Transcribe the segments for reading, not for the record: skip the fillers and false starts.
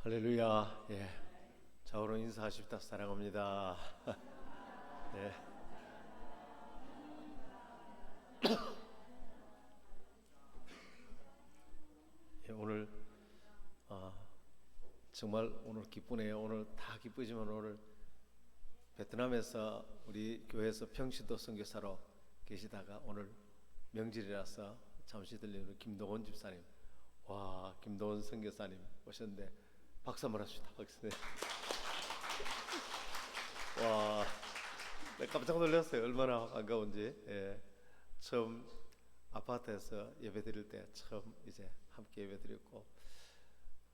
할렐루야. 예. 좌우로 인사하십시다. 사랑합니다. 네. 예, 오늘 정말 오늘 기쁘네요. 오늘 다 기쁘지만 오늘 베트남에서 우리 교회에서 평시도 선교사로 계시다가 오늘 명절이라서 잠시 들리는 우리 김동원 집사님, 와, 김동원 선교사님 오셨는데 박수 한번 합시다. 박수. 와, 네, 깜짝 놀랐어요. 얼마나 반가운지. 예. 처음 아파트에서 예배 드릴 때 처음 이제 함께 예배 드렸고,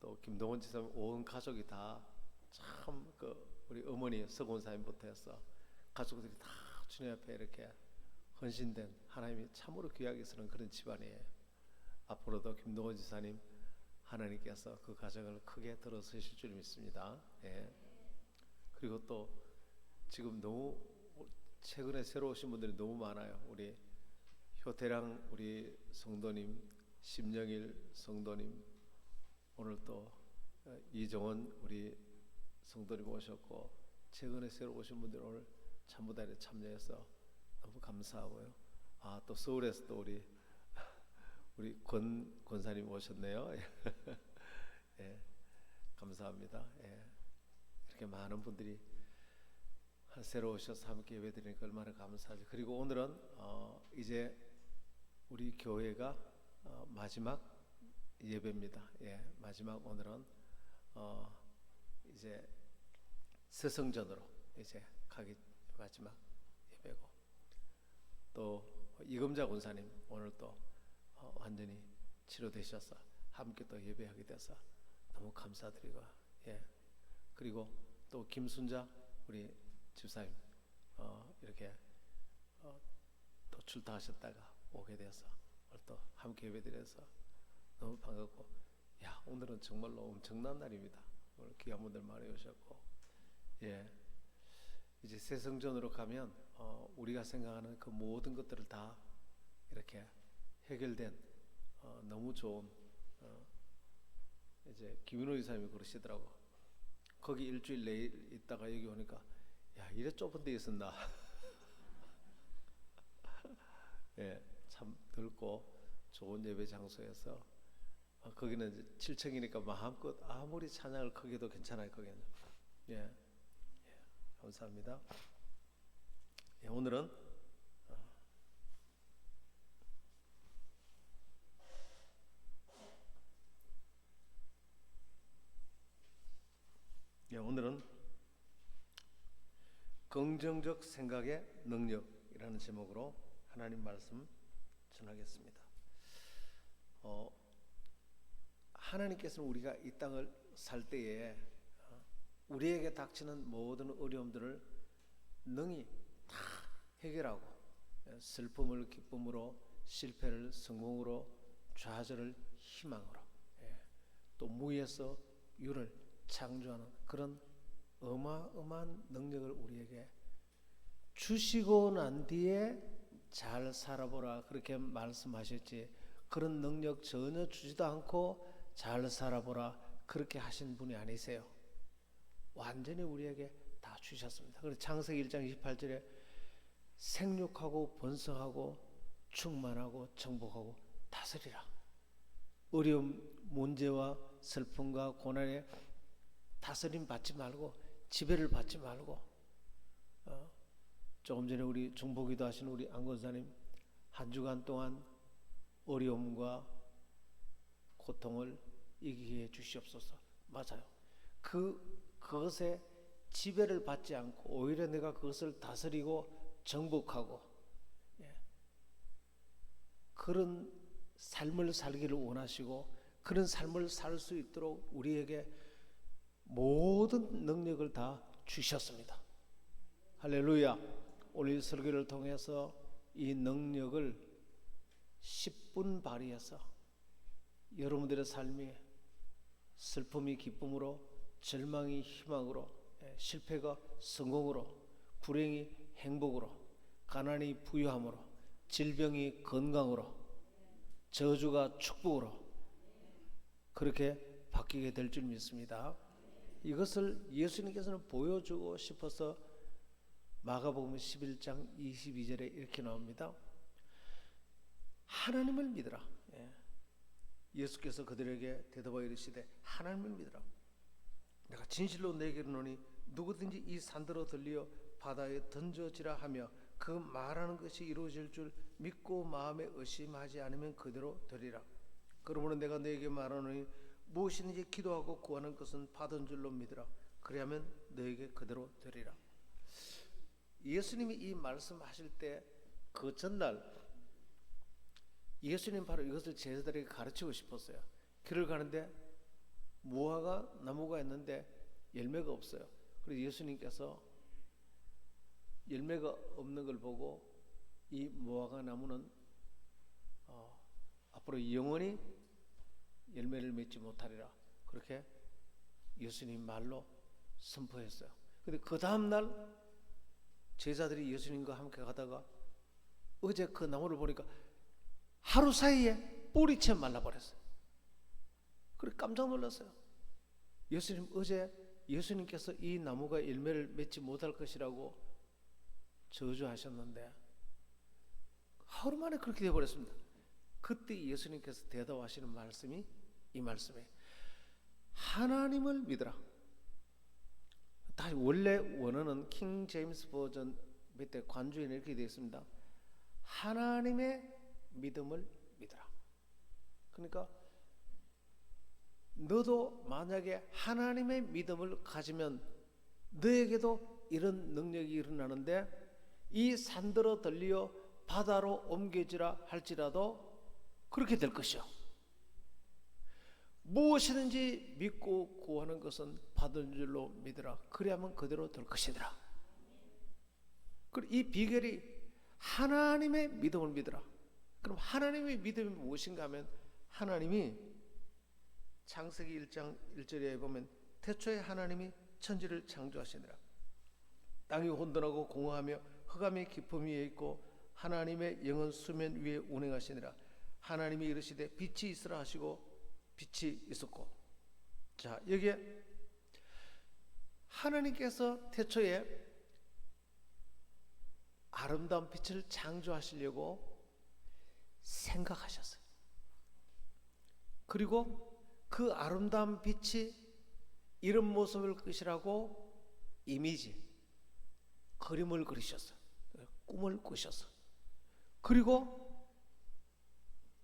또 김동원 지사님 온 가족이 다 참 우리 어머니 서곤사님부터 해서 가족들이 다 주님 앞에 이렇게 헌신된, 하나님이 참으로 귀하게 여기시는 그런 집안이에요. 앞으로도 김동원 지사님 하나님께서 그 가정을 크게 들어서실 줄 믿습니다. 예. 그리고 또 지금 너무 최근에 새로 오신 분들이 너무 많아요. 우리 효태랑 우리 성도님, 심영일 성도님, 오늘 또 이정원 우리 성도님 오셨고, 최근에 새로 오신 분들 오늘 참부단에 참여해서 너무 감사하고요. 또 서울에서 또 우리 권사님 오셨네요. 예, 감사합니다. 예, 이렇게 많은 분들이 새로 오셔서 함께 예배드리니까 얼마나 감사하죠. 그리고 오늘은 이제 우리 교회가 마지막 예배입니다. 예, 마지막 오늘은 이제 세성전으로 이제 가기 마지막 예배고, 또 이금자 권사님 오늘 또 완전히 치료되셔서 함께 또 예배하게 돼서 너무 감사드리고, 예, 그리고 또 김순자 우리 집사님 이렇게 또 출타하셨다가 오게 돼서 오늘 또 함께 예배드려서 너무 반갑고, 야, 오늘은 정말로 엄청난 날입니다. 오늘 귀한 분들 많이 오셨고, 예, 이제 새성전으로 가면 우리가 생각하는 그 모든 것들을 다 이렇게 해결된 너무 좋은, 이제 김윤호 이사님이 그러시더라고. 거기 일주일 내일 있다가 여기 오니까, 야, 이래 좁은 데 있었나. 예, 참 넓고 좋은 예배 장소에서, 거기는 이제 7층이니까 마음껏 아무리 찬양을 크게도 괜찮아요. 거기는. 예, 예, 감사합니다. 예, 오늘은 오늘은 긍정적 생각의 능력이라는 제목으로 하나님 말씀 전하겠습니다. 하나님께서는 우리가 이 땅을 살 때에 우리에게 닥치는 모든 어려움들을 능히 다 해결하고, 슬픔을 기쁨으로, 실패를 성공으로, 좌절을 희망으로, 또 무에서 유를 창조하는 그런 어마어마한 능력을 우리에게 주시고 난 뒤에 잘 살아보라, 그렇게 말씀하셨지, 그런 능력 전혀 주지도 않고 잘 살아보라 그렇게 하신 분이 아니세요. 완전히 우리에게 다 주셨습니다. 그래서 창세기 1장 28절에 생육하고 번성하고 충만하고 정복하고 다스리라. 어려움, 문제와 슬픔과 고난에 다스림 받지 말고, 지배를 받지 말고, 조금 전에 우리 중보기도 하신 우리 안 권사님 한 주간 동안 어려움과 고통을 이기게 해 주시옵소서. 맞아요. 그것에 지배를 받지 않고 오히려 내가 그것을 다스리고 정복하고, 그런 삶을 살기를 원하시고, 그런 삶을 살 수 있도록 우리에게 모든 능력을 다 주셨습니다. 할렐루야. 오늘 설교를 통해서 이 능력을 10분 발휘해서 여러분들의 삶이 슬픔이 기쁨으로, 절망이 희망으로, 실패가 성공으로, 불행이 행복으로, 가난이 부유함으로, 질병이 건강으로, 저주가 축복으로 그렇게 바뀌게 될 줄 믿습니다. 이것을 예수님께서는 보여주고 싶어서 마가복음 11장 22절에 이렇게 나옵니다. 하나님을 믿으라. 예수께서 그들에게 대답하여 이르시되 하나님을 믿으라. 내가 진실로 내게 이르노니 누구든지 이 산더러 들리어 바다에 던져지라 하며 그 말하는 것이 이루어질 줄 믿고 마음에 의심하지 않으면 그대로 되리라. 그러므로 내가 너에게 말하노니 무엇이든지 기도하고 구하는 것은 받은 줄로 믿으라. 그리하면 너에게 그대로 되리라. 예수님이 이 말씀하실 때 그 전날 예수님 바로 이것을 제자들에게 가르치고 싶었어요. 길을 가는데 무화과 나무가 있는데 열매가 없어요. 그래서 예수님께서 열매가 없는 걸 보고 이 무화과 나무는 앞으로 영원히 열매를 맺지 못하리라, 그렇게 예수님 말로 선포했어요. 그런데 그 다음날 제자들이 예수님과 함께 가다가 어제 그 나무를 보니까 하루 사이에 뿌리채 말라버렸어요. 그래 깜짝 놀랐어요. 예수님 어제 예수님께서 이 나무가 열매를 맺지 못할 것이라고 저주하셨는데 하루 만에 그렇게 되어버렸습니다. 그때 예수님께서 대답하시는 말씀이 이 말씀이에요. 하나님을 믿으라. 다시 원래 원어는 킹 제임스 버전 밑에 관주에는 이렇게 되어 있습니다. 하나님의 믿음을 믿으라. 그러니까 너도 만약에 하나님의 믿음을 가지면 너에게도 이런 능력이 일어나는데 이 산더러 들리어 바다로 옮겨지라 할지라도 그렇게 될 것이요. 무엇이든지 믿고 구하는 것은 받은 줄로 믿으라. 그래야만 그대로 될 것이더라. 그리고 이 비결이 하나님의 믿음을 믿으라. 그럼 하나님의 믿음이 무엇인가 하면 하나님이 창세기 1장 1절에 보면 태초에 하나님이 천지를 창조하시니라. 땅이 혼돈하고 공허하며 흑암의 깊음 위에 있고 하나님의 영은 수면 위에 운행하시니라. 하나님이 이르시되 빛이 있으라 하시고 빛이 있었고. 자, 여기에 하나님께서 태초에 아름다운 빛을 창조하시려고 생각하셨어요. 그리고 그 아름다운 빛이 이런 모습을 것이라고 이미지, 그림을 그리셨어요. 꿈을 꾸셨어요. 그리고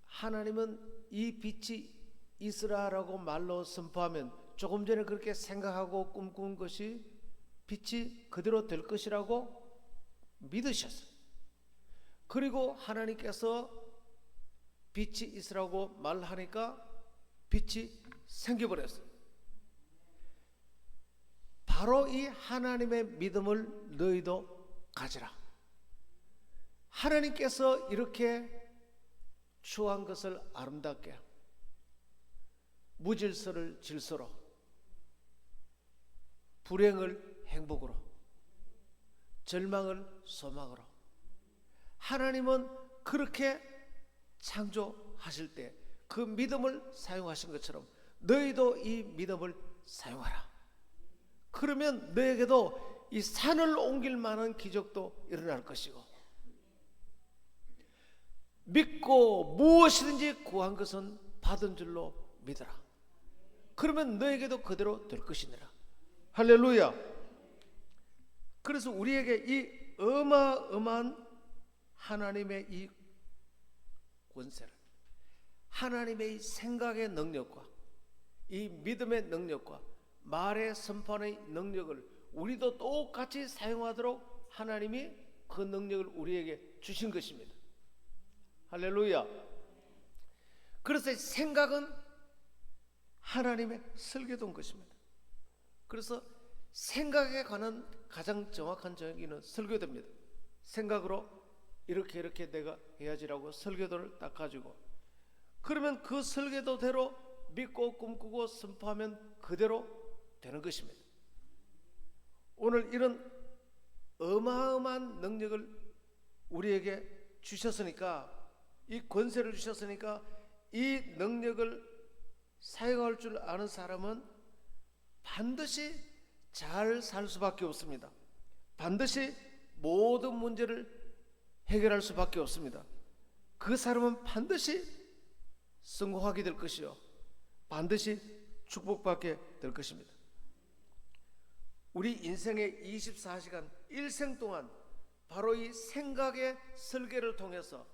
하나님은 이 빛이 있으라라고 말로 선포하면 조금 전에 그렇게 생각하고 꿈꾼 것이 빛이 그대로 될 것이라고 믿으셨어요. 그리고 하나님께서 빛이 있으라고 말하니까 빛이 생겨버렸어요. 바로 이 하나님의 믿음을 너희도 가지라. 하나님께서 이렇게 추한 것을 아름답게, 무질서를 질서로, 불행을 행복으로, 절망을 소망으로 하나님은 그렇게 창조하실 때 그 믿음을 사용하신 것처럼 너희도 이 믿음을 사용하라. 그러면 너에게도 이 산을 옮길 만한 기적도 일어날 것이고 믿고 무엇이든지 구한 것은 받은 줄로 믿어라. 그러면 너에게도 그대로 될 것이니라. 할렐루야. 그래서 우리에게 이 어마어마한 하나님의 이 권세를, 하나님의 생각의 능력과 이 믿음의 능력과 말의 선포의 능력을 우리도 똑같이 사용하도록 하나님이 그 능력을 우리에게 주신 것입니다. 할렐루야. 그래서 생각은 하나님의 설계도인 것입니다. 그래서 생각에 관한 가장 정확한 정의는 설계도입니다. 생각으로 이렇게 내가 해야지라고 설계도를 딱 가지고, 그러면 그 설계도대로 믿고 꿈꾸고 선포하면 그대로 되는 것입니다. 오늘 이런 어마어마한 능력을 우리에게 주셨으니까, 이 권세를 주셨으니까 이 능력을 사용할 줄 아는 사람은 반드시 잘 살 수밖에 없습니다. 반드시 모든 문제를 해결할 수밖에 없습니다. 그 사람은 반드시 성공하게 될 것이요, 반드시 축복받게 될 것입니다. 우리 인생의 24시간 일생 동안 바로 이 생각의 설계를 통해서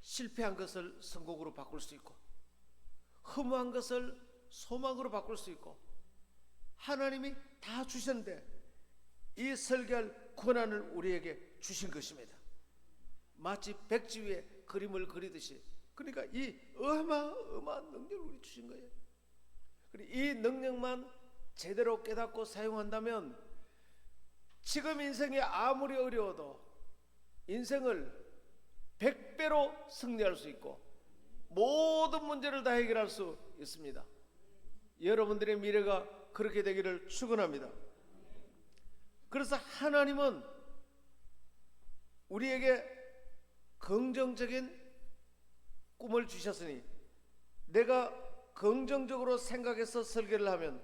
실패한 것을 성공으로 바꿀 수 있고, 허무한 것을 소망으로 바꿀 수 있고, 하나님이 다 주셨는데 이 설계할 권한을 우리에게 주신 것입니다. 마치 백지 위에 그림을 그리듯이, 그러니까 이 어마어마한 능력을 우리 주신 거예요. 그리고 이 능력만 제대로 깨닫고 사용한다면 지금 인생이 아무리 어려워도 인생을 100배로 승리할 수 있고 모든 문제를 다 해결할 수 있습니다. 여러분들의 미래가 그렇게 되기를 축원합니다. 그래서 하나님은 우리에게 긍정적인 꿈을 주셨으니, 내가 긍정적으로 생각해서 설계를 하면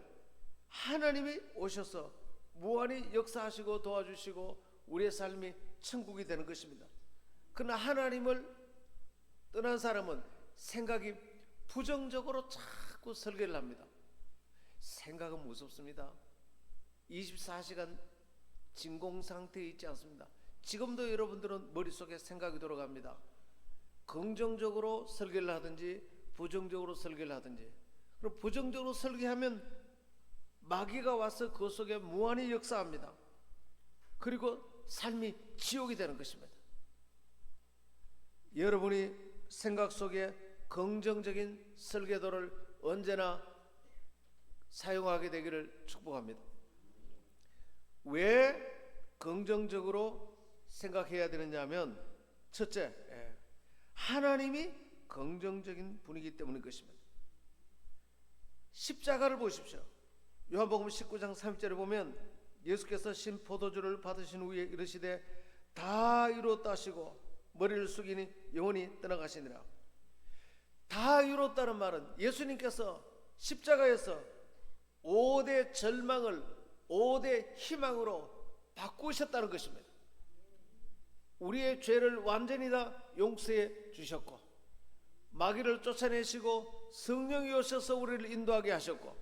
하나님이 오셔서 무한히 역사하시고 도와주시고 우리의 삶이 천국이 되는 것입니다. 그러나 하나님을 떠난 사람은 생각이 부정적으로 자꾸 설계를 합니다. 생각은 무섭습니다. 24시간 진공 상태에 있지 않습니다. 지금도 여러분들은 머릿속에 생각이 돌아갑니다. 긍정적으로 설계를 하든지 부정적으로 설계를 하든지. 그럼 부정적으로 설계하면 마귀가 와서 그 속에 무한히 역사합니다. 그리고 삶이 지옥이 되는 것입니다. 여러분이 생각 속에 긍정적인 설계도를 언제나 사용하게 되기를 축복합니다. 왜 긍정적으로 생각해야 되느냐 하면, 첫째, 하나님이 긍정적인 분이기 때문인 것입니다. 십자가를 보십시오. 요한복음 19장 30절에 보면 예수께서 신 포도주를 받으신 후에 이르시되 다 이루었다 하시고 머리를 숙이니 영원히 떠나가시니라. 다 이루었다는 말은 예수님께서 십자가에서 5대 절망을 5대 희망으로 바꾸셨다는 것입니다. 우리의 죄를 완전히 다 용서해 주셨고, 마귀를 쫓아내시고 성령이 오셔서 우리를 인도하게 하셨고,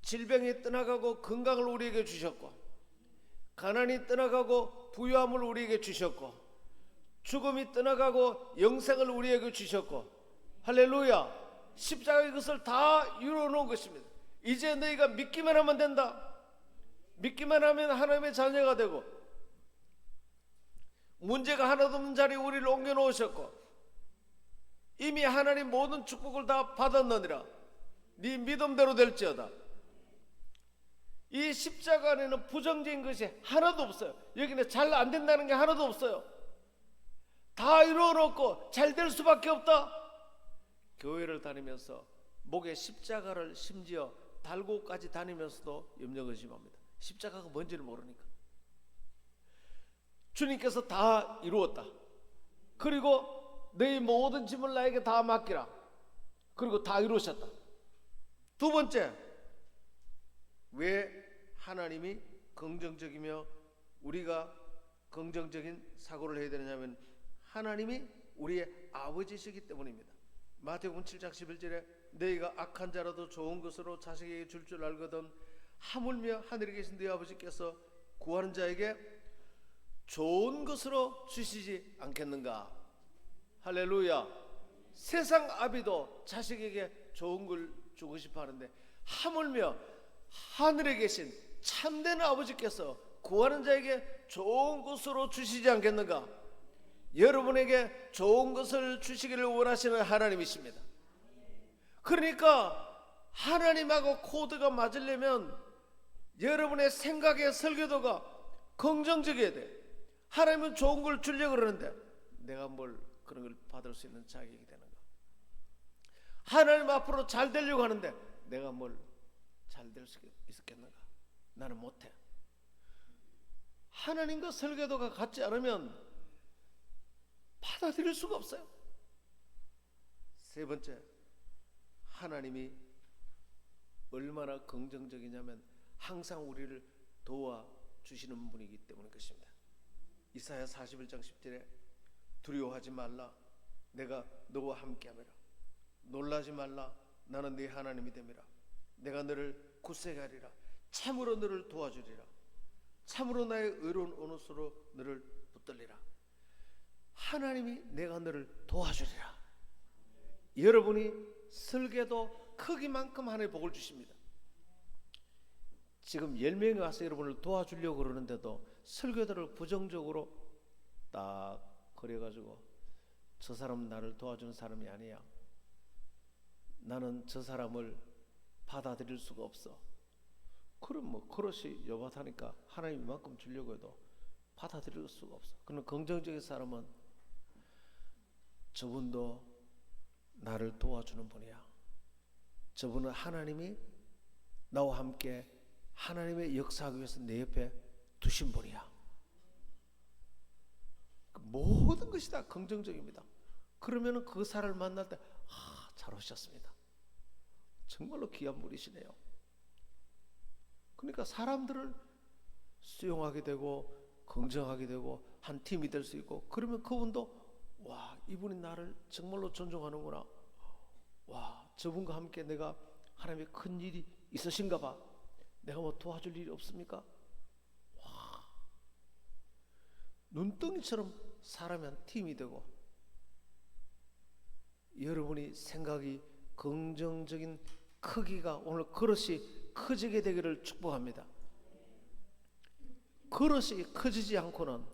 질병이 떠나가고 건강을 우리에게 주셨고, 가난이 떠나가고 부유함을 우리에게 주셨고, 죽음이 떠나가고 영생을 우리에게 주셨고, 할렐루야. 십자가의 것을 다 이루어 놓은 것입니다. 이제 너희가 믿기만 하면 된다. 믿기만 하면 하나님의 자녀가 되고, 문제가 하나도 없는 자리에 우리를 옮겨 놓으셨고, 이미 하나님 모든 축복을 다 받았느니라. 네 믿음대로 될지어다. 이 십자가 안에는 부정적인 것이 하나도 없어요. 여기는 잘 안 된다는 게 하나도 없어요. 다 이루어놓고 잘 될 수밖에 없다. 교회를 다니면서 목에 십자가를 심지어 달고까지 다니면서도 염려의심합니다. 십자가가 뭔지를 모르니까. 주님께서 다 이루었다. 그리고 너희 모든 짐을 나에게 다 맡기라. 그리고 다 이루셨다. 두 번째, 왜 하나님이 긍정적이며 우리가 긍정적인 사고를 해야 되느냐면, 하나님이 우리의 아버지시기 때문입니다. 마태복음 7장 11절에 너희가 악한 자라도 좋은 것으로 자식에게 줄 줄 알거든 하물며 하늘에 계신 너희 아버지께서 구하는 자에게 좋은 것으로 주시지 않겠는가. 할렐루야. 세상 아비도 자식에게 좋은 걸 주고 싶어 하는데, 하물며 하늘에 계신 참된 아버지께서 구하는 자에게 좋은 것으로 주시지 않겠는가. 여러분에게 좋은 것을 주시기를 원하시는 하나님이십니다. 그러니까 하나님하고 코드가 맞으려면 여러분의 생각의 설계도가 긍정적이어야 돼. 하나님은 좋은 걸 주려고 그러는데 내가 뭘 그런 걸 받을 수 있는 자격이 되는가. 하나님 앞으로 잘 되려고 하는데 내가 뭘 잘 될 수 있겠는가. 나는 못해. 하나님과 설계도가 같지 않으면 받아들일 수가 없어요. 세 번째, 하나님이 얼마나 긍정적이냐면 항상 우리를 도와주시는 분이기 때문인 것입니다. 이사야 41장 10절에 두려워하지 말라, 내가 너와 함께함이라. 놀라지 말라, 나는 네 하나님이 됨이라. 내가 너를 굳세게 하리라. 참으로 너를 도와주리라. 참으로 나의 의로운 언어로 너를 붙들리라. 하나님이 내가 너를 도와주리라. 여러분이 설계도 크기만큼 하나님의 복을 주십니다. 지금 10명이 와서 여러분을 도와주려고 그러는데도 설교들을 부정적으로 딱 그래가지고 저 사람은 나를 도와주는 사람이 아니야, 나는 저 사람을 받아들일 수가 없어. 그럼 뭐 그릇이 여밭하니까 하나님 이만큼 주려고 해도 받아들일 수가 없어. 그러나 긍정적인 사람은 저분도 나를 도와주는 분이야. 저분은 하나님이 나와 함께 하나님의 역사하기 위해서 내 옆에 두신 분이야. 모든 것이 다 긍정적입니다. 그러면 그 사람을 만날 때 잘 오셨습니다, 정말로 귀한 분이시네요. 그러니까 사람들을 수용하게 되고 긍정하게 되고 한 팀이 될 수 있고, 그러면 그분도 와, 이분이 나를 정말로 존중하는구나, 와, 저분과 함께 내가 하나님의 큰 일이 있으신가 봐, 내가 뭐 도와줄 일이 없습니까? 와, 눈덩이처럼 사람이 한 팀이 되고, 여러분이 생각이 긍정적인 크기가 오늘 그릇이 커지게 되기를 축복합니다. 그릇이 커지지 않고는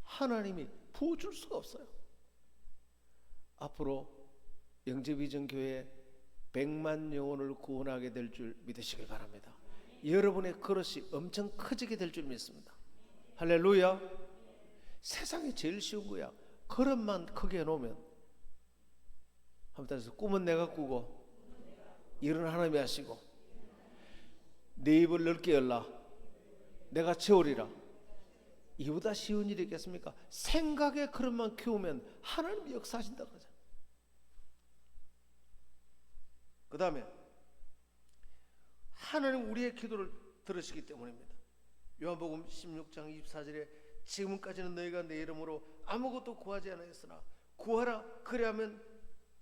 하나님이 부어줄 수가 없어요. 앞으로 영재비전교회 100만 영혼을 구원하게 될 줄 믿으시길 바랍니다. 여러분의 그릇이 엄청 커지게 될 줄 믿습니다. 할렐루야. 세상에 제일 쉬운 거야. 그릇만 크게 해놓으면, 한번 따라서, 꿈은 내가 꾸고 일은 하나님이 하시고 내 입을 넓게 열라, 내가 채우리라. 이보다 쉬운 일이 있겠습니까? 생각의 그릇만 키우면 하나님이 역사하신다 그러죠. 그 다음에 하나님 우리의 기도를 들으시기 때문입니다. 요한복음 16장 24절에 지금까지는 너희가 내 이름으로 아무것도 구하지 않았으나 구하라, 그리하면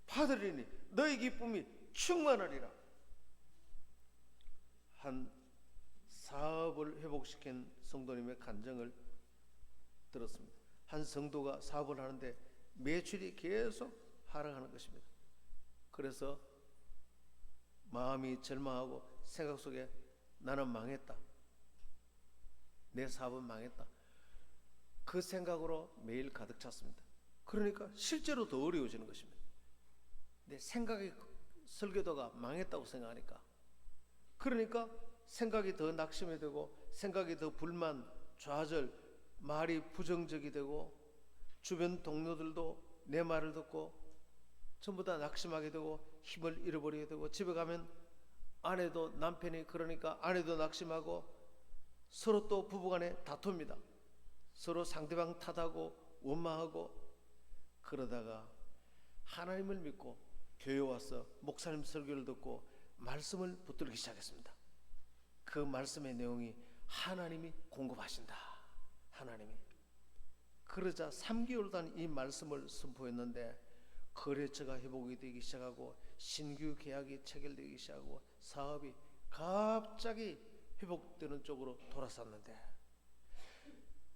받으리니 너희 기쁨이 충만하리라. 한 사업을 회복시킨 성도님의 간증을 들었습니다. 한 성도가 사업을 하는데 매출이 계속 하락하는 것입니다. 그래서 마음이 절망하고 생각 속에 나는 망했다, 내 사업은 망했다, 그 생각으로 매일 가득 찼습니다. 그러니까 실제로 더 어려워지는 것입니다. 내 생각이, 설교도가 망했다고 생각하니까, 그러니까 생각이 더 낙심이 되고, 생각이 더 불만, 좌절, 말이 부정적이 되고, 주변 동료들도 내 말을 듣고 전부 다 낙심하게 되고 힘을 잃어버리게 되고, 집에 가면 아내도, 남편이 그러니까 아내도 낙심하고, 서로 또 부부간에 다툽니다. 서로 상대방 탓하고 원망하고. 그러다가 하나님을 믿고 교회 와서 목사님 설교를 듣고 말씀을 붙들기 시작했습니다. 그 말씀의 내용이 하나님이 공급하신다, 하나님이. 그러자 3개월 동안 이 말씀을 선포했는데 거래처가 회복이 되기 시작하고, 신규 계약이 체결되기 시작하고, 사업이 갑자기 회복되는 쪽으로 돌아섰는데,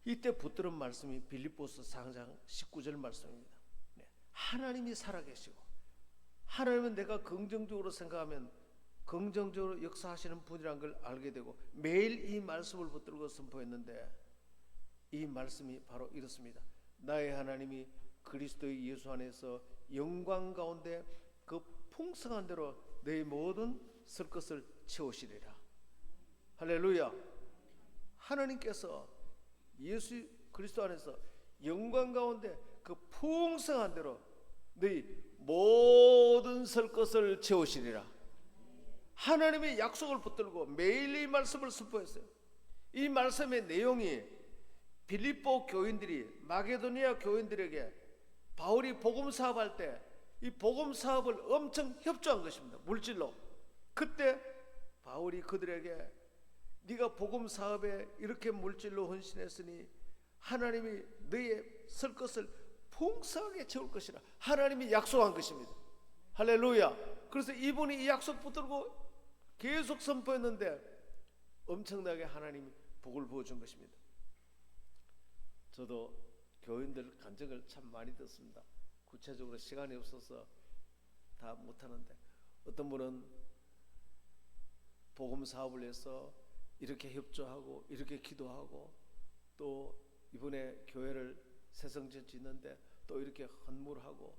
이때 붙들은 말씀이 빌립보서 4장 19절 말씀입니다. 하나님이 살아계시고, 하나님은 내가 긍정적으로 생각하면 긍정적으로 역사하시는 분이라는 걸 알게 되고, 매일 이 말씀을 붙들고 선포했는데, 이 말씀이 바로 이렇습니다. 나의 하나님이 그리스도의 예수 안에서 영광 가운데 그 풍성한 대로 너희 모든 쓸 것을 채우시리라. 할렐루야. 하나님께서 예수 그리스도 안에서 영광 가운데 그 풍성한 대로 너희 모든 쓸 것을 채우시리라. 하나님의 약속을 붙들고 매일 이 말씀을 선포했어요. 이 말씀의 내용이 빌립보 교인들이, 마게도니아 교인들에게 바울이 복음 사업할 때 이 복음 사업을 엄청 협조한 것입니다. 물질로. 그때 바울이 그들에게 네가 복음 사업에 이렇게 물질로 헌신했으니 하나님이 너의 쓸 것을 풍성하게 채울 것이라 하나님이 약속한 것입니다. 할렐루야. 그래서 이분이 이 약속 붙들고 계속 선포했는데 엄청나게 하나님이 복을 부어준 것입니다. 저도 교인들 간증을 참 많이 듣습니다. 구체적으로 시간이 없어서 다 못하는데 어떤 분은 복음 사업을 위해서 이렇게 협조하고 이렇게 기도하고 또 이번에 교회를 새성전 짓는데 또 이렇게 헌물하고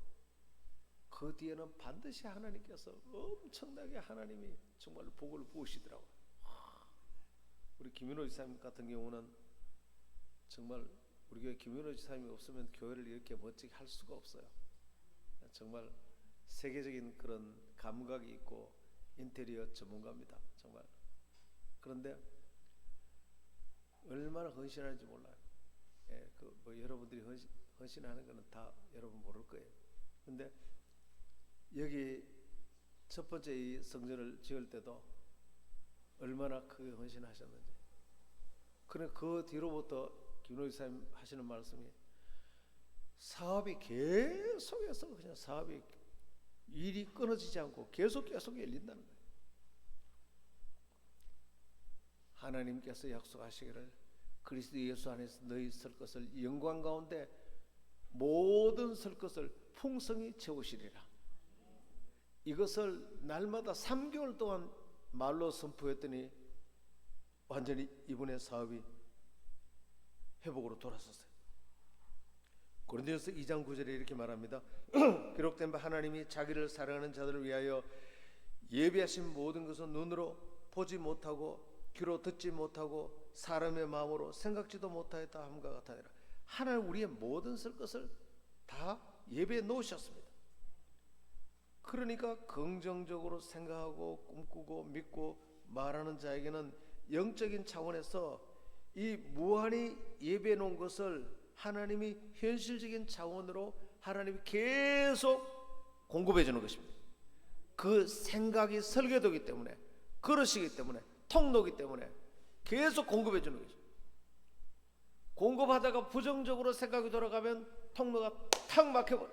그 뒤에는 반드시 하나님께서 엄청나게 하나님이 정말 복을 부으시더라고요. 우리 김윤호 지사님 같은 경우는 정말 우리 교회 김윤호 지사님이 없으면 교회를 이렇게 멋지게 할 수가 없어요. 정말 세계적인 그런 감각이 있고 인테리어 전문가입니다. 정말. 그런데 얼마나 헌신하는지 몰라요. 예, 여러분들이 헌신하는 거는 다 여러분 모를 거예요. 근데 여기 첫 번째 이 성전을 지을 때도 얼마나 크게 헌신하셨는지. 그래 그 뒤로부터 김노희 사님 하시는 말씀이 사업이 계속해서 그냥 사업이 일이 끊어지지 않고 계속 열린다는 거예요. 하나님께서 약속하시기를 그리스도 예수 안에서 너희 쓸 것을 영광 가운데 모든 쓸 것을 풍성히 채우시리라. 이것을 날마다 3개월 동안 말로 선포했더니 완전히 이분의 사업이 회복으로 돌아섰어요. 고린도전서 2장 9절에 이렇게 말합니다. 기록된 바 하나님이 자기를 사랑하는 자들을 위하여 예비하신 모든 것은 눈으로 보지 못하고 귀로 듣지 못하고 사람의 마음으로 생각지도 못하였다 함과 같으니라. 하나님 우리의 모든 쓸 것을 다 예배해 놓으셨습니다. 그러니까 긍정적으로 생각하고 꿈꾸고 믿고 말하는 자에게는 영적인 차원에서 이 무한히 예배해 놓은 것을 하나님이 현실적인 차원으로 하나님이 계속 공급해 주는 것입니다. 그 생각이 설계도이기 때문에, 그릇이기 때문에, 통로이기 때문에 계속 공급해 주는 것입니다. 공급하다가 부정적으로 생각이 돌아가면 통로가 탁 막혀버려.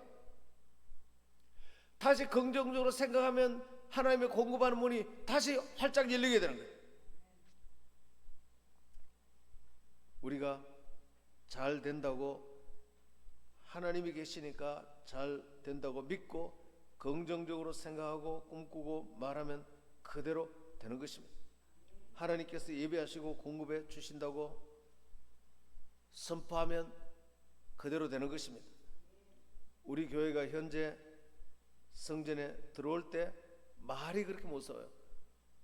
다시 긍정적으로 생각하면 하나님의 공급하는 문이 다시 활짝 열리게 되는 거예요. 우리가 잘 된다고 하나님이 계시니까 잘 된다고 믿고 긍정적으로 생각하고 꿈꾸고 말하면 그대로 되는 것입니다. 하나님께서 예배하시고 공급해 주신다고 선포하면 그대로 되는 것입니다. 우리 교회가 현재 성전에 들어올 때 말이 그렇게 무서워요.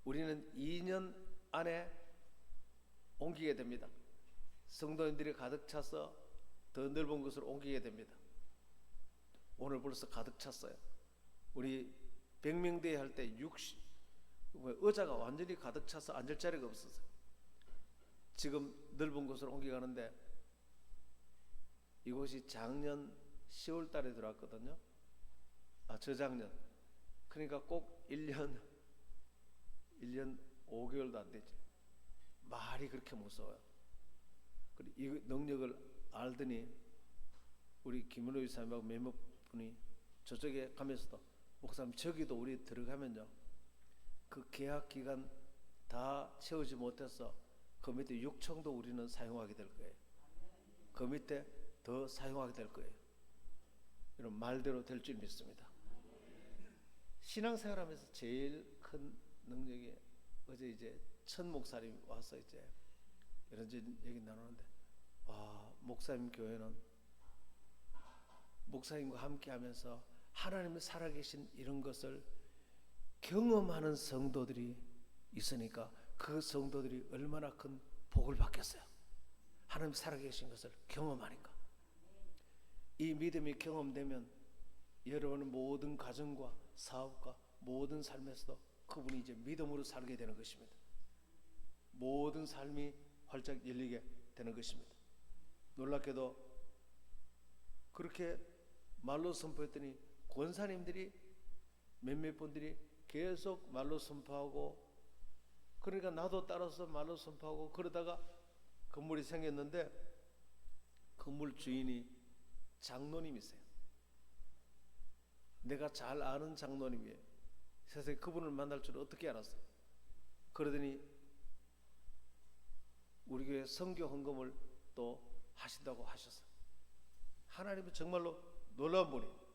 우리는 2년 안에 옮기게 됩니다. 성도님들이 가득 차서 더 넓은 곳으로 옮기게 됩니다. 오늘 벌써 가득 찼어요. 우리 100명 대회 할 때 의자가 완전히 가득 차서 앉을 자리가 없었어요. 지금 넓은 곳으로 옮겨가는데 이곳이 작년 10월 달에 들어왔거든요. 저작년. 그러니까 꼭 1년 5개월도 안 되죠. 말이 그렇게 무서워요. 이 능력을 알더니 우리 김은호 이사님하고 몇몇 분이 저쪽에 가면서도 목사님 저기도 우리 들어가면요 그 계약 기간 다 채우지 못해서 그 밑에 6층도 우리는 사용하게 될 거예요. 그 밑에 더 사용하게 될 거예요. 이런 말대로 될 줄 믿습니다. 신앙생활하면서 제일 큰 능력이 어제 이제 천 목사님 와서 이제 이런저런 얘기 나누는데 목사님 교회는 목사님과 함께 하면서 하나님의 살아계신 이런 것을 경험하는 성도들이 있으니까 그 성도들이 얼마나 큰 복을 받겠어요. 하나님 살아계신 것을 경험하니까. 이 믿음이 경험되면 여러분의 모든 가정과 사업과 모든 삶에서도 그분이 이제 믿음으로 살게 되는 것입니다. 모든 삶이 활짝 열리게 되는 것입니다. 놀랍게도 그렇게 말로 선포했더니 권사님들이 몇몇 분들이 계속 말로 선포하고, 그러니까 나도 따라서 말로 선포하고 그러다가 건물이 생겼는데 건물 주인이 장로님이세요. 내가 잘 아는 장로님이에요. 세상에 그분을 만날 줄 어떻게 알았어요? 그러더니 우리 교회 선교 헌금을 또 하신다고 하셨어요. 하나님은 정말로 놀라운 분이에요.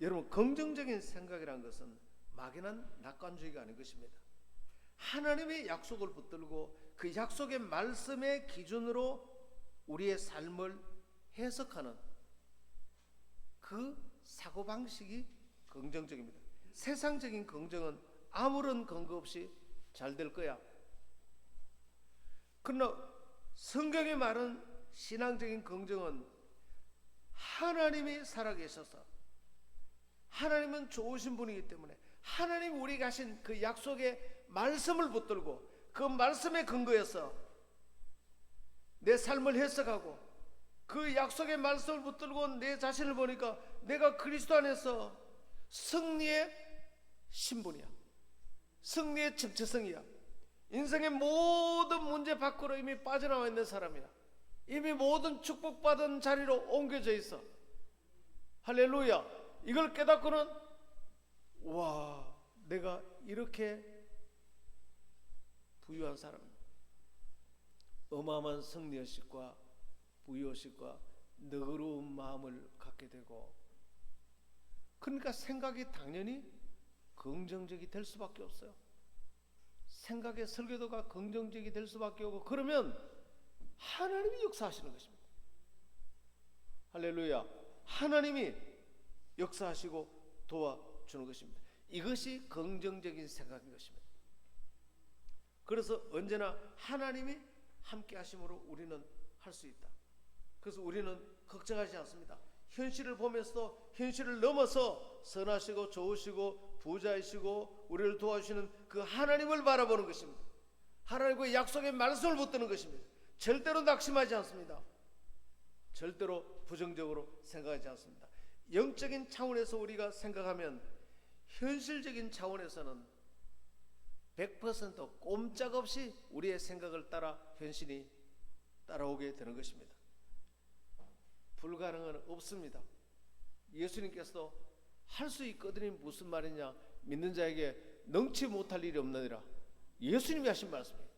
여러분, 긍정적인 생각이란 것은 막연한 낙관주의가 아닌 것입니다. 하나님의 약속을 붙들고 그 약속의 말씀의 기준으로 우리의 삶을 해석하는 그 사고방식이 긍정적입니다. 세상적인 긍정은 아무런 근거 없이 잘 될 거야. 그러나 성경이 말하는 신앙적인 긍정은 하나님이 살아계셔서, 하나님은 좋으신 분이기 때문에 하나님이 우리에게 하신 그 약속의 말씀을 붙들고 그 말씀에 근거해서 내 삶을 해석하고, 그 약속의 말씀을 붙들고 내 자신을 보니까 내가 그리스도 안에서 승리의 신분이야. 승리의 정체성이야. 인생의 모든 문제 밖으로 이미 빠져나와 있는 사람이야. 이미 모든 축복받은 자리로 옮겨져 있어. 할렐루야. 이걸 깨닫고는 와, 내가 이렇게 부유한 사람, 어마어마한 승리의식과 부유의식과 너그러운 마음을 갖게 되고, 그러니까 생각이 당연히 긍정적이 될 수밖에 없어요. 생각의 설계도가 긍정적이 될 수밖에 없고, 그러면 하나님이 역사하시는 것입니다. 할렐루야. 하나님이 역사하시고 도와주는 것입니다. 이것이 긍정적인 생각인 것입니다. 그래서 언제나 하나님이 함께 하심으로 우리는 할 수 있다. 그래서 우리는 걱정하지 않습니다. 현실을 보면서 현실을 넘어서 선하시고 좋으시고 부자이시고 우리를 도와주시는 그 하나님을 바라보는 것입니다. 하나님의 약속의 말씀을 붙드는 것입니다. 절대로 낙심하지 않습니다. 절대로 부정적으로 생각하지 않습니다. 영적인 차원에서 우리가 생각하면 현실적인 차원에서는 100% 꼼짝없이 우리의 생각을 따라 현실이 따라오게 되는 것입니다. 불가능은 없습니다. 예수님께서 할 수 있거든요. 무슨 말이냐? 믿는 자에게 능치 못할 일이 없느니라. 예수님이 하신 말씀이에요.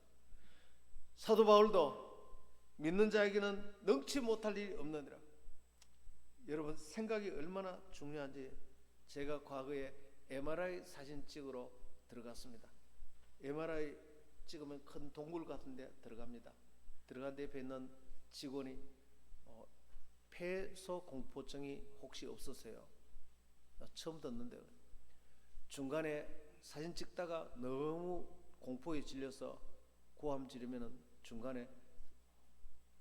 사도 바울도 믿는 자에게는 능치 못할 일이 없느니라. 여러분, 생각이 얼마나 중요한지 제가 과거에 MRI 사진 찍으러 들어갔습니다. MRI 찍으면 큰 동굴 같은 데 들어갑니다. 들어간 데 옆에 있는 직원이 폐소 공포증이 혹시 없으세요? 나 처음 듣는데요. 중간에 사진 찍다가 너무 공포에 질려서 고함 지르면은 중간에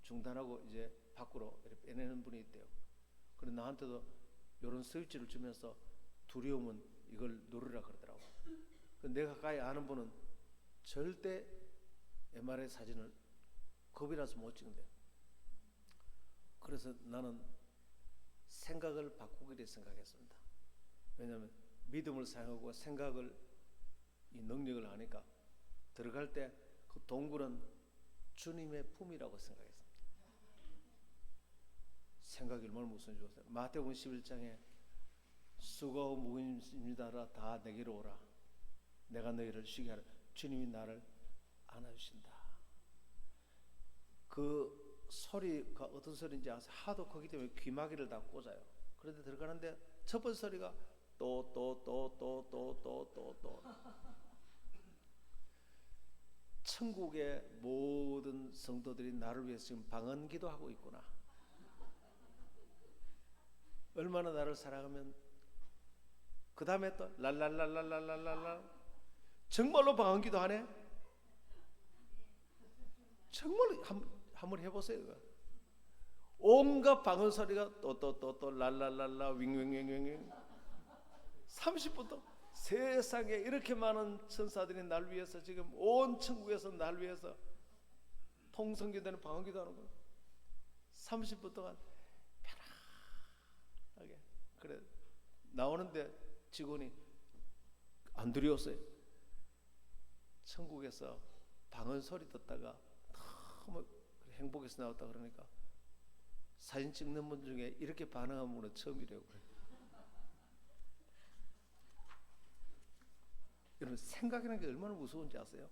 중단하고 이제 밖으로 빼내는 분이 있대요. 그런데 나한테도 이런 스위치를 주면서 두려우면 이걸 누르라 그러더라고. 내가 가까이 아는 분은 절대 MRI 사진을 겁이 나서 못 찍는데요. 그래서 나는 생각을 바꾸기를 생각했습니다. 왜냐하면 믿음을 사용하고 생각을, 이 능력을 하니까 들어갈 때 그 동굴은 주님의 품이라고 생각했습니다. 생각이 얼마나 무서운지 아세요? 마태복음 11장에 수고하고 무거운 짐이다라 다 내게로 오라. 내가 너희를 쉬게 하라. 주님이 나를 안아주신다. 그 소리가 어떤 소리인지 아세요? 하도 크기 때문에 귀마개를 다 꽂아요. 그런데 들어가는데 첫 번째 소리가 또 천국의 모든 성도들이 나를 위해서 지금 방언기도 하고 있구나. 얼마나 나를 사랑하면. 그 다음에 또 랄랄랄랄랄랄랄. 정말로 방언기도 하네. 정말로 한번 해보세요. 온갖 방언 소리가 또 랄랄랄라 윙윙윙윙 30분도 세상에 이렇게 많은 천사들이 날 위해서 지금 온 천국에서 날 위해서 통성기되는 방언기도 하는 거예요. 30분 동안 편안하게. 그래 나오는데 직원이 안 두려웠어요. 천국에서 방언 소리 듣다가 너무 행복해서 나왔다 그러니까 사진 찍는 분 중에 이렇게 반응한 분은 처음이래요. 여러분, 생각이라는 게 얼마나 무서운지 아세요?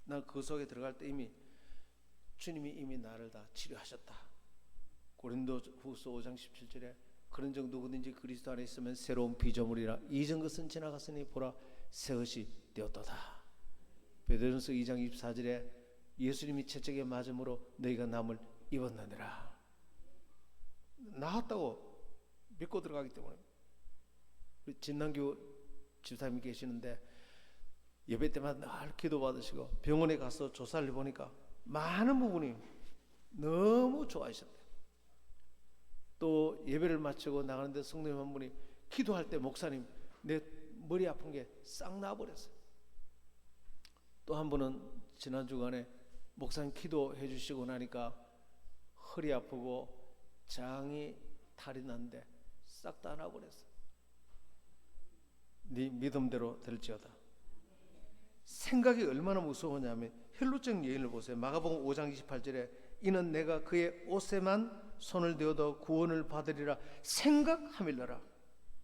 난 그 속에 들어갈 때 주님이 이미 나를 다 치료하셨다. 고린도후서 5장 17절에 그런 정 누구든지 그리스도 안에 있으면 새로운 피조물이라 이전 것은 지나갔으니 보라 새 것이 되었도다. 베드로전서 2장 24절에 예수님이 채찍에 맞음으로 너희가 남을 입었느니라. 나았다고 믿고 들어가기 때문에. 우리 진남교 집사님이 계시는데 예배 때마다 늘 기도 받으시고 병원에 가서 조사를 해보니까 많은 부분이 너무 좋아하셨대요. 또 예배를 마치고 나가는데 성도님 한 분이 기도할 때 목사님 내 머리 아픈 게 싹 나버렸어요. 또 한 분은 지난 주간에 목사님 기도해 주시고 나니까 허리 아프고 장이 탈이 났는데 싹 다 나버렸어요. 네 믿음대로 될지어다. 생각이 얼마나 무서우냐면 혈루증 여인을 보세요. 마가복음 5장 28절에 이는 내가 그의 옷에만 손을 대어도 구원을 받으리라 생각하밀러라.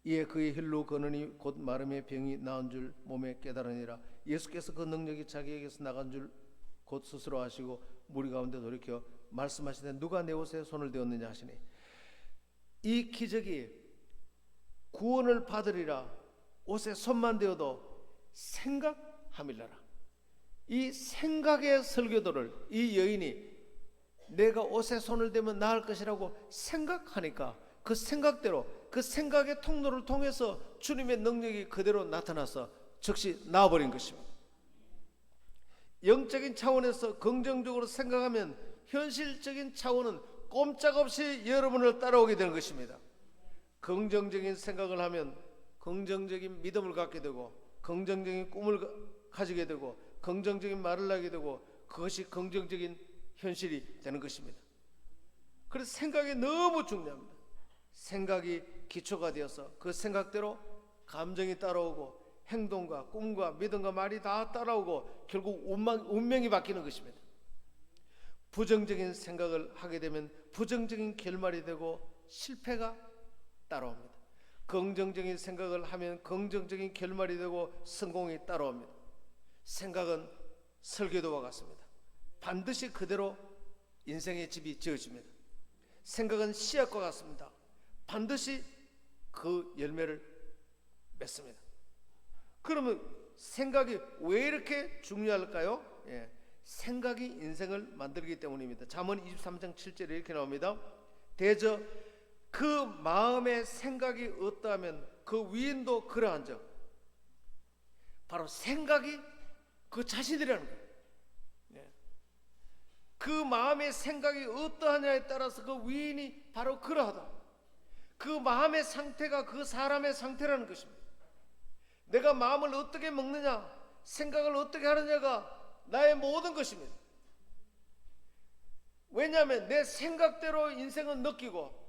이에 그의 혈루 거느니 곧 마름의 병이 나은 줄 몸에 깨달으니라. 예수께서 그 능력이 자기에게서 나간 줄 곧 스스로 아시고 무리 가운데 돌이켜 말씀하시되 누가 내 옷에 손을 대었느냐 하시니 이 기적이 구원을 받으리라 옷에 손만 대어도 생각하밀러라. 이 생각의 설교도를 이 여인이 내가 옷에 손을 대면 나을 것이라고 생각하니까 그 생각대로 그 생각의 통로를 통해서 주님의 능력이 그대로 나타나서 즉시 나와버린 것입니다. 영적인 차원에서 긍정적으로 생각하면 현실적인 차원은 꼼짝없이 여러분을 따라오게 되는 것입니다. 긍정적인 생각을 하면 긍정적인 믿음을 갖게 되고 긍정적인 꿈을 가지게 되고 긍정적인 말을 하게 되고 그것이 긍정적인 현실이 되는 것입니다. 그래서 생각이 너무 중요합니다. 생각이 기초가 되어서 그 생각대로 감정이 따라오고 행동과 꿈과 믿음과 말이 다 따라오고 결국 운명이 바뀌는 것입니다. 부정적인 생각을 하게 되면 부정적인 결말이 되고 실패가 따라옵니다. 긍정적인 생각을 하면 긍정적인 결말이 되고 성공이 따라옵니다. 생각은 설계도와 같습니다. 반드시 그대로 인생의 집이 지어집니다. 생각은 씨앗과 같습니다. 반드시 그 열매를 맺습니다. 그러면 생각이 왜 이렇게 중요할까요? 생각이 인생을 만들기 때문입니다. 잠언 23장 7절에 이렇게 나옵니다. 대저 그 마음의 생각이 어떠하면 그 위인도 그러한즉 바로 생각이 그 자신이라는 거예요. 그 마음의 생각이 어떠하냐에 따라서 그 위인이 바로 그러하다. 그 마음의 상태가 그 사람의 상태라는 것입니다. 내가 마음을 어떻게 먹느냐, 생각을 어떻게 하느냐가 나의 모든 것입니다. 왜냐하면 내 생각대로 인생은 느끼고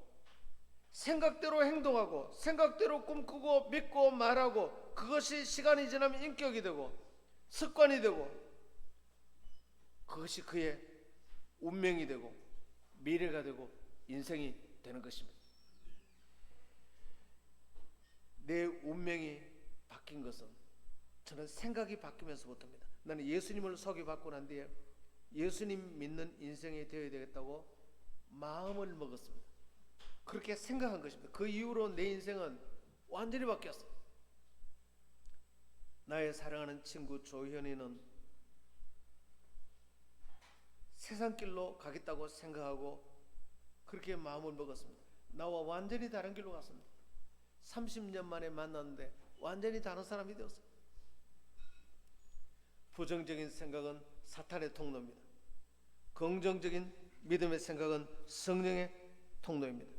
생각대로 행동하고 생각대로 꿈꾸고 믿고 말하고 그것이 시간이 지나면 인격이 되고 습관이 되고 그것이 그의 운명이 되고 미래가 되고 인생이 되는 것입니다. 내 운명이 바뀐 것은 저는 생각이 바뀌면서부터입니다. 나는 예수님을 소개받고 난 뒤에 예수님 믿는 인생이 되어야 되겠다고 마음을 먹었습니다. 그렇게 생각한 것입니다. 그 이후로 내 인생은 완전히 바뀌었어요. 나의 사랑하는 친구 조현이는 세상길로 가겠다고 생각하고 그렇게 마음을 먹었습니다. 나와 완전히 다른 길로 갔습니다. 30년 만에 만났는데 완전히 다른 사람이 되었어요. 부정적인 생각은 사탄의 통로입니다. 긍정적인 믿음의 생각은 성령의 통로입니다.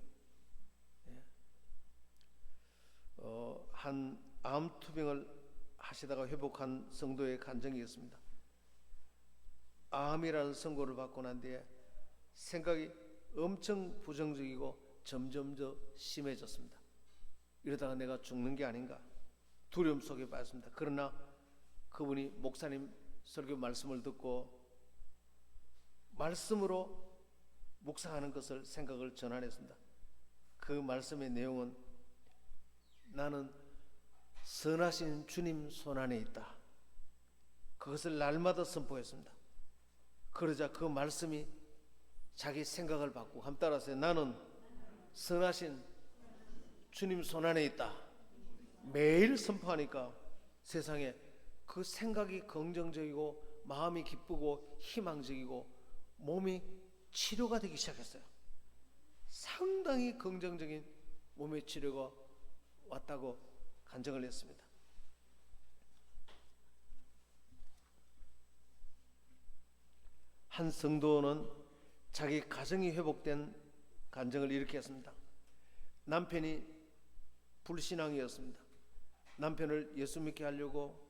한 암투병을 하시다가 회복한 성도의 간증이 있습니다. 암이라는 선고를 받고 난 뒤에 생각이 엄청 부정적이고 점점 더 심해졌습니다. 이러다가 내가 죽는 게 아닌가 두려움 속에 빠졌습니다. 그러나 그분이 목사님 설교 말씀을 듣고 말씀으로 묵상하는 것을 생각을 전환했습니다. 그 말씀의 내용은 나는 선하신 주님 손안에 있다. 그것을 날마다 선포했습니다. 그러자 그 말씀이 자기 생각을 바꾸고 함 따라서 나는 선하신 주님 손안에 있다. 매일 선포하니까 세상에 그 생각이 긍정적이고 마음이 기쁘고 희망적이고 몸이 치료가 되기 시작했어요. 상당히 긍정적인 몸의 치료가 왔다고 간증을 했습니다. 한 성도는 자기 가정이 회복된 간증을 이렇게 했습니다. 남편이 불신앙이었습니다. 남편을 예수 믿게 하려고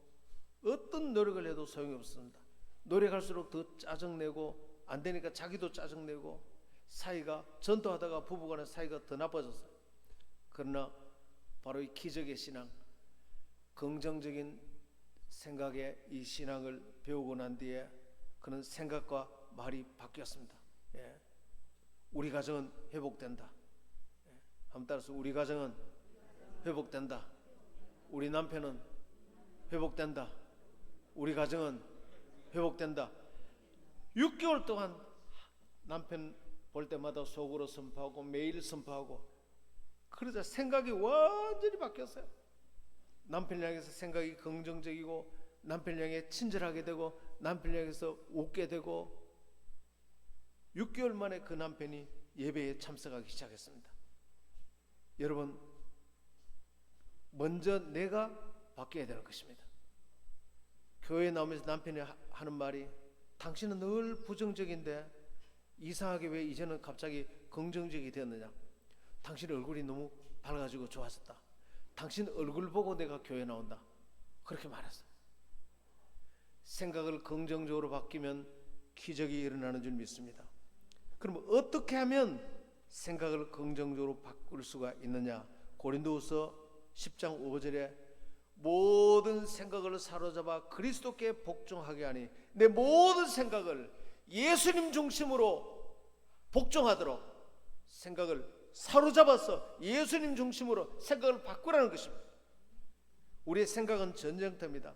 어떤 노력을 해도 소용이 없었습니다. 노력할수록 더 짜증내고 안 되니까 자기도 짜증내고 사이가 전도하다가 부부간의 사이가 더 나빠졌어요. 그러나 바로 이 기적의 신앙, 긍정적인 생각의 이 신앙을 배우고 난 뒤에 그는 생각과 말이 바뀌었습니다. 예. 우리 가정은 회복된다. 예. 한번 따라서 우리 가정은 회복된다. 우리 남편은 회복된다. 우리 가정은 회복된다. 6개월 동안 남편 볼 때마다 속으로 선포하고 매일 선포하고 그러자 생각이 완전히 바뀌었어요. 남편을 향해서 생각이 긍정적이고 남편을 향해 친절하게 되고 남편을 향해서 웃게 되고 6개월 만에 그 남편이 예배에 참석하기 시작했습니다. 여러분, 먼저 내가 바뀌어야 되는 것입니다. 교회에 나오면서 남편이 하는 말이 당신은 늘 부정적인데 이상하게 왜 이제는 갑자기 긍정적이 되었느냐. 당신 얼굴이 너무 밝아지고 좋아졌다. 당신 얼굴 보고 내가 교회 나온다. 그렇게 말했어요. 생각을 긍정적으로 바뀌면 기적이 일어나는 줄 믿습니다. 그럼 어떻게 하면 생각을 긍정적으로 바꿀 수가 있느냐. 고린도후서 10장 5절에 모든 생각을 사로잡아 그리스도께 복종하게 하니 내 모든 생각을 예수님 중심으로 복종하도록 생각을 사로잡아서 예수님 중심으로 생각을 바꾸라는 것입니다. 우리의 생각은 전쟁터입니다.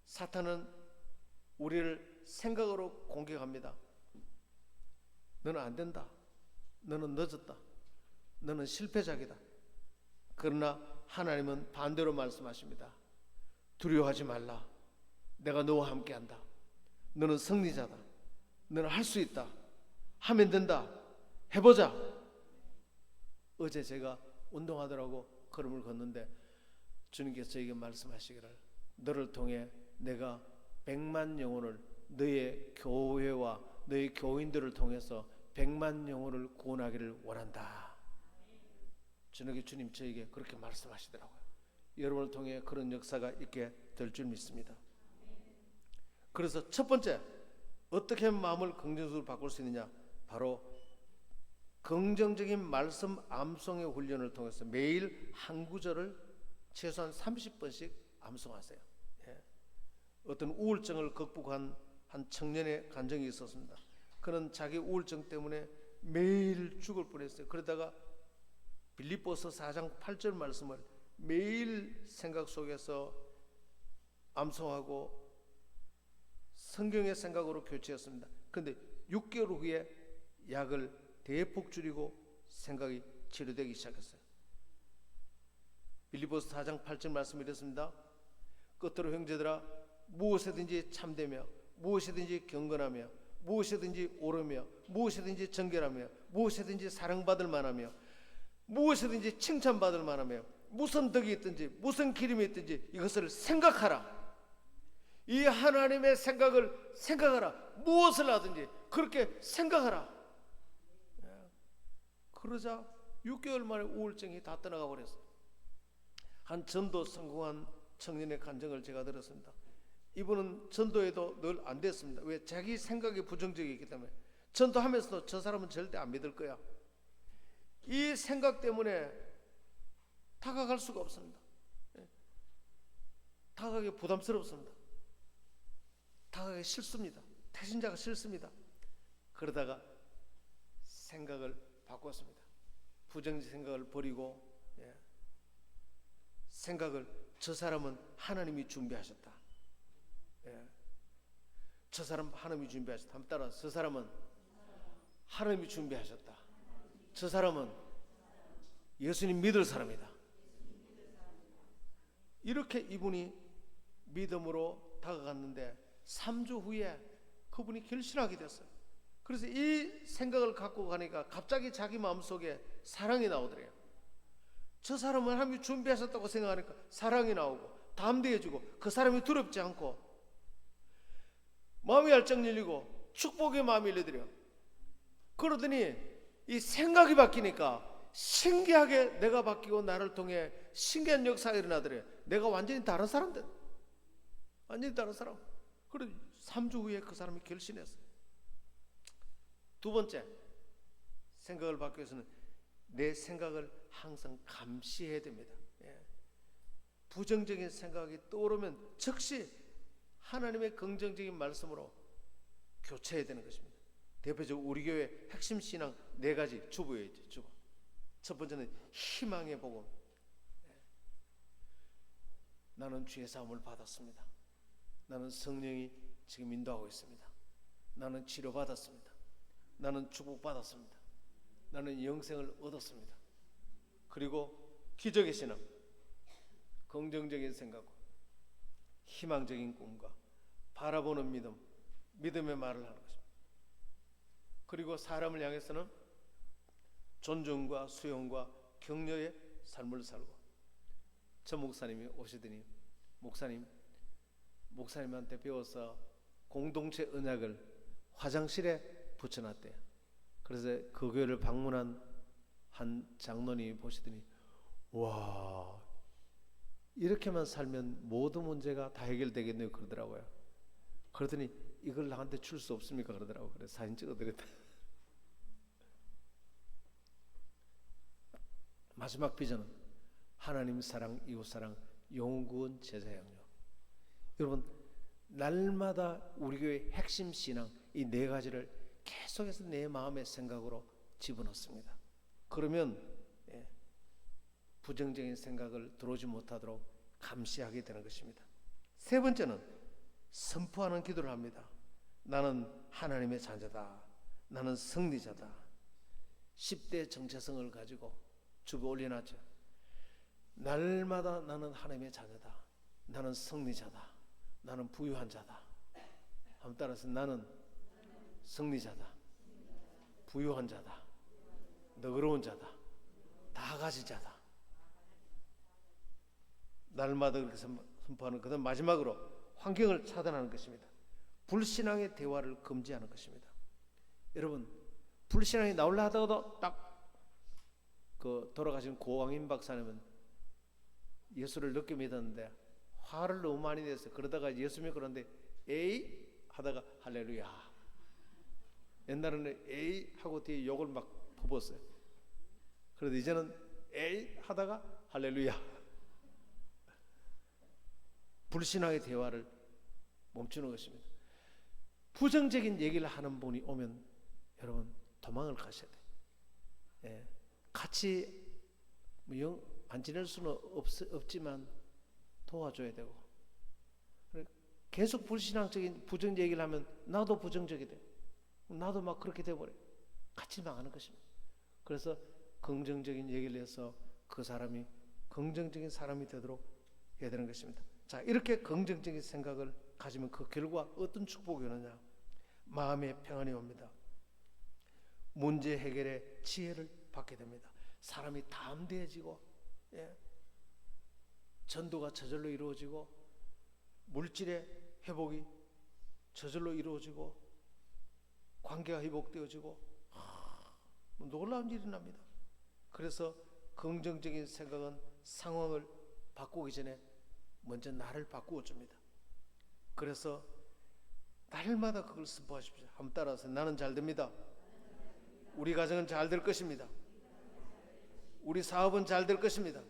사탄은 우리를 생각으로 공격합니다. 너는 안 된다. 너는 늦었다. 너는 실패작이다. 그러나 하나님은 반대로 말씀하십니다. 두려워하지 말라. 내가 너와 함께한다. 너는 승리자다. 너는 할 수 있다. 하면 된다. 해보자. 어제 제가 운동하더라고 걸음을 걷는데 주님께서 저에게 말씀하시기를 너를 통해 내가 100만 영혼을 너의 교회와 너의 교인들을 통해서 100만 영혼을 구원하기를 원한다. 주님 저에게 그렇게 말씀하시더라고요. 여러분을 통해 그런 역사가 있게 될 줄 믿습니다. 그래서 첫 번째 어떻게 하면 마음을 긍정적으로 바꿀 수 있느냐. 바로 긍정적인 말씀 암송의 훈련을 통해서 매일 한 구절을 최소한 30번씩 암송하세요. 예. 어떤 우울증을 극복한 한 청년의 간증이 있었습니다. 그는 자기 우울증 때문에 매일 죽을 뻔했어요. 그러다가 빌립보서 4장 8절 말씀을 매일 생각 속에서 암송하고 성경의 생각으로 교체했습니다. 그런데 6개월 후에 약을 대폭 줄이고 생각이 치료되기 시작했어요. 빌립보서 4장 8절 말씀이 이렇습니다. 끝으로 형제들아 무엇이든지 참되며 무엇이든지 경건하며 무엇이든지 옳으며 무엇이든지 정결하며 무엇이든지 사랑받을 만하며 무엇이든지 칭찬받을 만하며 무슨 덕이 있든지 무슨 기름이 있든지 이것을 생각하라. 이 하나님의 생각을 생각하라. 무엇을 하든지 그렇게 생각하라. 그러자 6개월 만에 우울증이 다 떠나가 버렸어요. 한 전도 성공한 청년의 간증을 제가 들었습니다. 이분은 전도에도 늘 안 됐습니다. 왜? 자기 생각이 부정적이기 때문에. 전도하면서도 저 사람은 절대 안 믿을 거야. 이 생각 때문에 다가갈 수가 없습니다. 다가가기 부담스럽습니다. 다가가기 싫습니다. 태신자가 싫습니다. 그러다가 생각을 바꿨습니다. 부정적 생각을 버리고 생각을, 저 사람은 하나님이 준비하셨다. 저 사람 하나님이 준비하셨다. 한번 따라서, 저 사람은 하나님이 준비하셨다. 저 사람은 예수님 믿을 사람이다. 이렇게 이분이 믿음으로 다가갔는데 3주 후에 그분이 결심하게 됐어요. 그래서 이 생각을 갖고 가니까 갑자기 자기 마음속에 사랑이 나오더래요. 저 사람은 하나님이 준비하셨다고 생각하니까 사랑이 나오고 담대해지고, 그 사람이 두렵지 않고 마음이 열정 열리고 축복의 마음이 열리더래요. 그러더니 이 생각이 바뀌니까 신기하게 내가 바뀌고 나를 통해 신기한 역사가 일어나더래요. 내가 완전히 다른 사람 된, 완전히 다른 사람. 그래서 3주 후에 그 사람이 결심했어요. 두 번째, 생각을 바꾸기 위해서는 내 생각을 항상 감시해야 됩니다. 부정적인 생각이 떠오르면 즉시 하나님의 긍정적인 말씀으로 교체해야 되는 것입니다. 대표적으로 우리 교회 핵심 신앙 4가지 주보에 있죠. 주보. 첫 번째는 희망의 복음. 나는 주의 사함을 받았습니다. 나는 성령이 지금 인도하고 있습니다. 나는 치료받았습니다. 나는 축복받았습니다. 나는 영생을 얻었습니다. 그리고 기적의 신앙, 긍정적인 생각과 희망적인 꿈과 바라보는 믿음, 믿음의 말을 하는 것입니다. 그리고 사람을 향해서는 존중과 수용과 격려의 삶을 살고, 저 목사님이 오시더니 목사님한테 배워서 공동체 언약을 화장실에 붙여놨대요. 그래서 그 교회를 방문한 한 장로님이 보시더니, 와, 이렇게만 살면 모든 문제가 다 해결되겠네요 그러더라고요. 그러더니 이걸 나한테 줄 수 없습니까 그러더라고요. 그래서 사진 찍어드렸다. 마지막 비전은 하나님 사랑, 이웃 사랑, 영혼 구원, 제자 양육. 여러분, 날마다 우리 교회 핵심 신앙 이 4가지를 계속해서 내 마음의 생각으로 집어넣습니다. 그러면 부정적인 생각을 들어오지 못하도록 감시하게 되는 것입니다. 세 번째는 선포하는 기도를 합니다. 나는 하나님의 자녀다. 나는 승리자다. 10대 정체성을 가지고 주변에 올려놨죠. 날마다 나는 하나님의 자녀다. 나는 승리자다. 나는 부유한 자다. 한번 따라서, 나는 승리자다. 부유한 자다. 너그러운 자다. 다 가진 자다. 날마다 그렇게 선포하는. 그다음 마지막으로 환경을 차단하는 것입니다. 불신앙의 대화를 금지하는 것입니다. 여러분, 불신앙이 나올라 하다가도 딱 그 돌아가신 고광인 박사님은 예수를 늦게 믿었는데 화를 너무 많이 냈어요. 그러다가 예수 믿고 그러는데 에이 하다가 할렐루야. 옛날에는 에이 하고 뒤에 욕을 막 퍼붓었어요. 그래도 이제는 에이 하다가 할렐루야. 불신앙의 대화를 멈추는 것입니다. 부정적인 얘기를 하는 분이 오면 여러분 도망을 가셔야 돼요. 같이 안 지낼 수는 없지만 도와줘야 되고, 계속 불신앙적인 부정적 얘기를 하면 나도 부정적이 돼. 나도 막 그렇게 돼버려요. 같이 망하는 것입니다. 그래서 긍정적인 얘기를 해서 그 사람이 긍정적인 사람이 되도록 해야 되는 것입니다. 자, 이렇게 긍정적인 생각을 가지면 그 결과 어떤 축복이 오느냐? 마음의 평안이 옵니다. 문제 해결의 지혜를 받게 됩니다. 사람이 담대해지고, 전도가 저절로 이루어지고, 물질의 회복이 저절로 이루어지고, 관계가 회복되어지고, 놀라운 일이 납니다. 그래서 긍정적인 생각은 상황을 바꾸기 전에 먼저 나를 바꾸어 줍니다. 그래서 날마다 그걸 선포하십시오. 한번 따라서, 나는 잘 됩니다. 우리 가정은 잘 될 것입니다. 우리 사업은 잘 될 것입니다.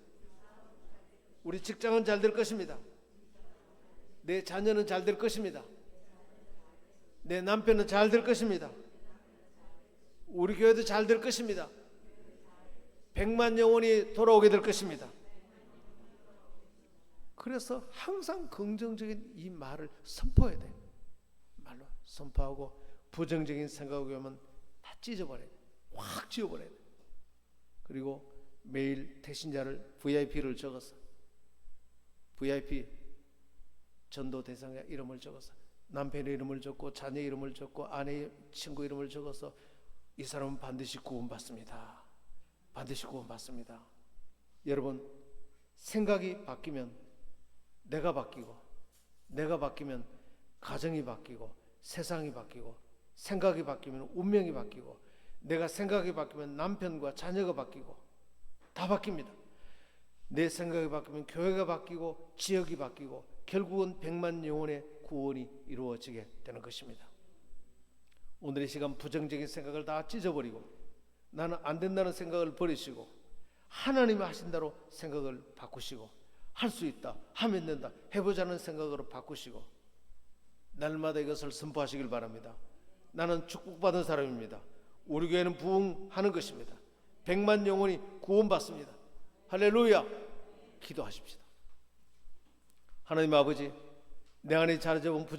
우리 직장은 잘 될 것입니다. 내 자녀는 잘 될 것입니다. 내 남편은 잘 될 것입니다. 우리 교회도 잘 될 것입니다. 100만 영혼이 돌아오게 될 것입니다. 그래서 항상 긍정적인 이 말을 선포해야 돼. 말로 선포하고 부정적인 생각이 오면 다 찢어버려야 돼. 확 지워버려야 돼. 그리고 매일 태신자를 VIP를 적어서 VIP 전도 대상자 이름을 적어서 남편의 이름을 적고 자녀 이름을 적고 아내 친구 이름을 적어서 이 사람은 반드시 구원받습니다. 반드시 구원받습니다. 여러분, 생각이 바뀌면 내가 바뀌고, 내가 바뀌면 가정이 바뀌고, 세상이 바뀌고, 생각이 바뀌면 운명이 바뀌고, 내가 생각이 바뀌면 남편과 자녀가 바뀌고, 다 바뀝니다. 내 생각이 바뀌면 교회가 바뀌고, 지역이 바뀌고, 결국은 100만 영혼의 구원이 이루어지게 되는 것입니다. 오늘 이 시간 부정적인 생각을 다 찢어버리고, 나는 안 된다는 생각을 버리시고, 하나님이 하신 대로 생각을 바꾸시고, 할 수 있다, 하면 된다, 해보자는 생각으로 바꾸시고, 날마다 이것을 선포하시길 바랍니다. 나는 축복받은 사람입니다. 우리 교회는 부흥하는 것입니다. 100만 영혼이 구원받습니다. 할렐루야. 기도하십시다. 하나님 아버지, 내 안에 자리 잡은 부정